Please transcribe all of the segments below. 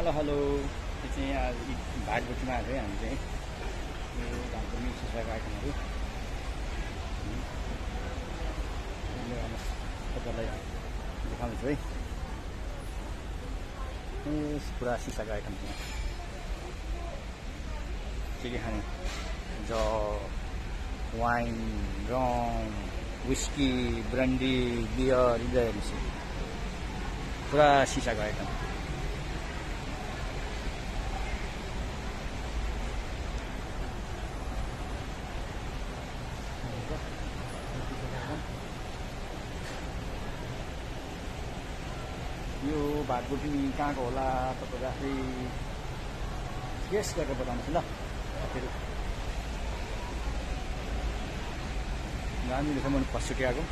Hello यो चाहिँ आज भाटभुटीमा आएको है हामी चाहिँ यो भाटभुटी सिसाको आइटमहरू तपाईँलाई देखाउँछु है। पुरा सिसाको आइटम छ के खाने wine rum whisky brandy beer इत्यादि पुरा सिसाको आइटम। यो भाटभुटी कहाँको होला तपाईँले आफै गेस गरेर बताउनुहोस् ल। फेरि हामीले मैले फर्स्टचोटि आएको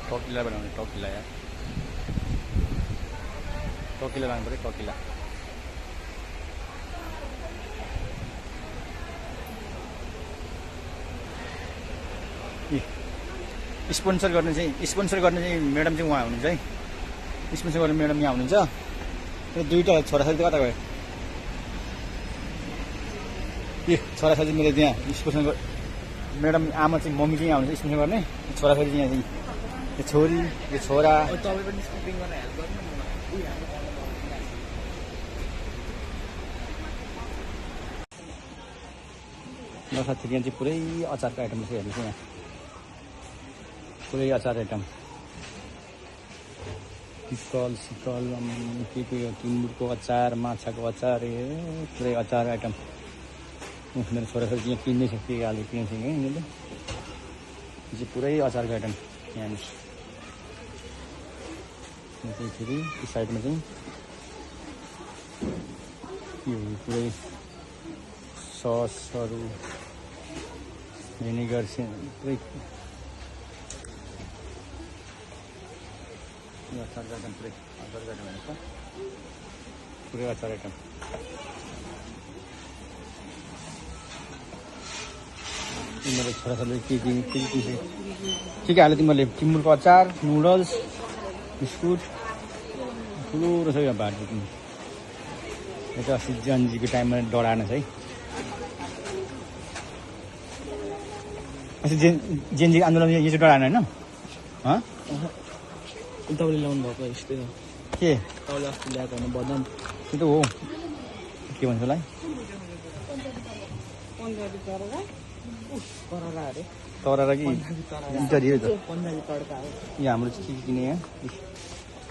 टकिला बनाउने टकिला यार टकिला लानु पऱ्यो टकिला। स्पोन्सर गर्ने चाहिँ म्याडम चाहिँ उहाँ हुनुहुन्छ है। स्पोन्सर गर्ने म्याडम यहाँ हुनुहुन्छ। त्यो दुईवटा छोराछोरी त कता गयो? ए छोराछोरी मेरो त्यहाँ स्पोन्सर म्याडम आमा चाहिँ मम्मी चाहिँ यहाँ हुनुहुन्छ स्पोन्सर गर्ने। छोराछोरी चाहिँ यहाँ यो छोरी यो छोरा तपाईँ पनि स्किपिङ गर्न हेल्प गर्नु न साथीहरू। यहाँ चाहिँ पुरै अचारको आइटम छ हेर्नुहोस् यहाँ पुरै अचार आइटम पिकल सिकल के यो टिमुरको अचार माछाको अचार पुरै अचार आइटम। मेरो छोराछोरी यहाँ किन्दैछ के हाल्यो किन्छ है यिनीहरूले। यो चाहिँ पुरै अचारको आइटम यहाँ फेरि यो साइडमा चाहिँ यो पुरै ससहरू भिनेगर पुरै अचार आइटम पुरै अचार आइटम हेर्नुहोस् त पुरै अचार आइटम। तिमीहरू छोराछोरीले के हाल्यो तिमीहरूले? टिमुरको अचार नुडल्स बिस्कुट ठुलो रहेछ यो भाटभुटी। यो त अस्ति जन्जीको टाइममा डराएनछ है। अस्ति जेन्जीको आन्दोलन यो चाहिँ डराएन होइन? तपाईँले ल्याउनु भएको यस्तै हो के तपाईँले अस्ति ल्याएको होइन बदनाम त्यो त हो के भन्छ होला तरा कि इटरी हो त। यहाँ हाम्रो चाहिँ के किने यहाँ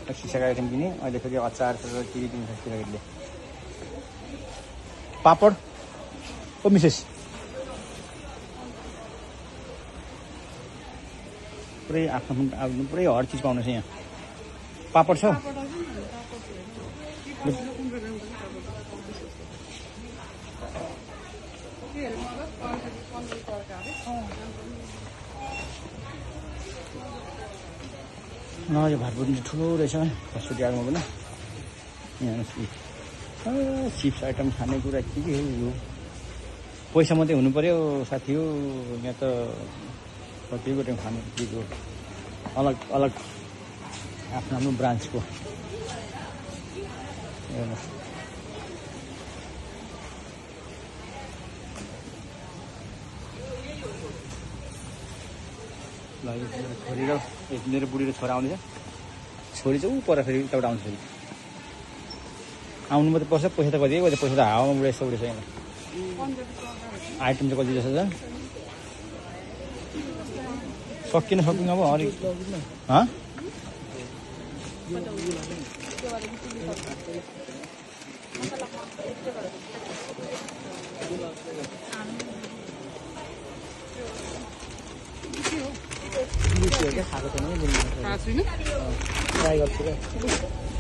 सिसाको आइटम किने। अहिले फेरि अचार के किन्छ केटाकेटीले पापड ओ मिसेस पुरै आफ्नो पुरै हर चिज पाउनु छ यहाँ। पापड छ यो भाटभुटी चाहिँ ठुलो रहेछ फर्स्टचोटि आएको पनि। यहाँ चिप्स आइटम खानेकुरा के हो यो? पैसा मात्रै हुनु पऱ्यो साथी हो। यहाँ त कतिवटा खाने के हो अलग अलग आफ्नो आफ्नो ब्रान्चको हेर्नुहोस्। ल यो छोरी र मेरो बुढी र छोरा आउँदैछ। छोरी चाहिँ ऊ पर फेरि उताबाट आउँछ फेरि आउनु मात्रै पर्छ। पैसा त कति पैसा त हावामा उडेछ यहाँ। आइटम चाहिँ कति जस्तो छ सकिन अब हरेक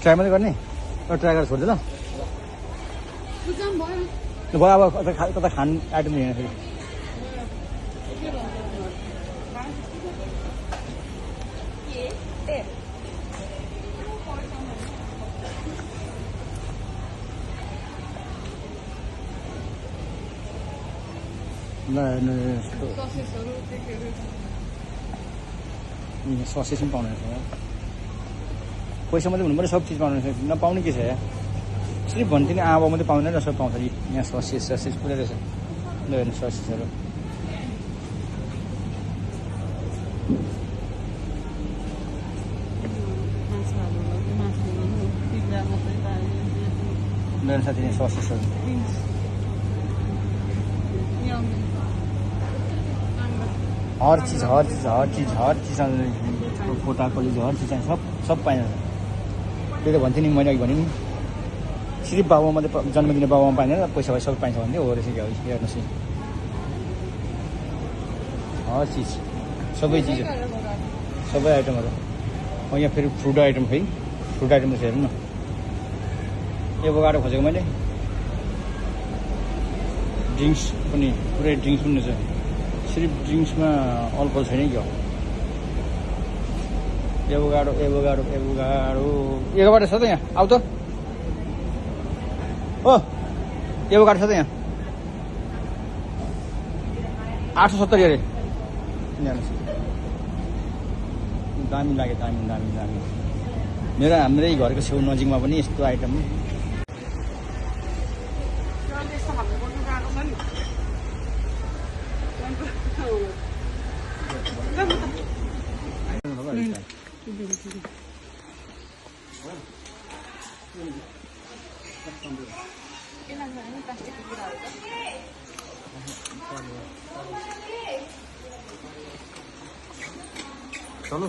ट्राई मात्रै गर्ने ट्राई गरेर छोड्दै ल भयो अब कता खान आइटम हेर्न फेरि ल हेर्नु यस्तो ससेस पनि पाउनु रहेछ पैसा मात्रै हुनु पऱ्यो सब चिज पाउनु रहेछ नपाउने के छ यहाँ सिर्फ भन्थ्यो नि आमा मात्रै पाउँदैन र सब पाउँछ यहाँ ससेस पुरै रहेछ ल हेर्नु ससेसहरू ल साथी यहाँ ससेसहरू हर चिज कोटा कलेज हर चिज सब पाइन्छ त्यही त भन्थेँ नि मैले अघि भने नि सिर्फ बाबुमा मात्रै जन्म दिने बाबुमा पाइँदैन पैसा सबै पाइन्छ भन्थ्यो हो रहेछ क्या हेर्नुहोस् हर चिज सबै चिज सबै आइटमहरू यहाँ फेरि फ्रुट आइटम खै फ्रुट आइटम चाहिँ हेर्नु न एभोकाडो खोजेको मैले ड्रिङ्क्स पनि पुरै ड्रिङ्क्स पनि रहेछ सिर्फ ड्रिङ्क्समा अल्कोहल छैन क्या एभोकाडो छ त यहाँ आऊ त हो एभोकाडो छ त यहाँ 870 अरे दामी लाग्यो दामी मेरो हाम्रै घरको छेउ नजिकमा पनि यस्तो आइटम चलो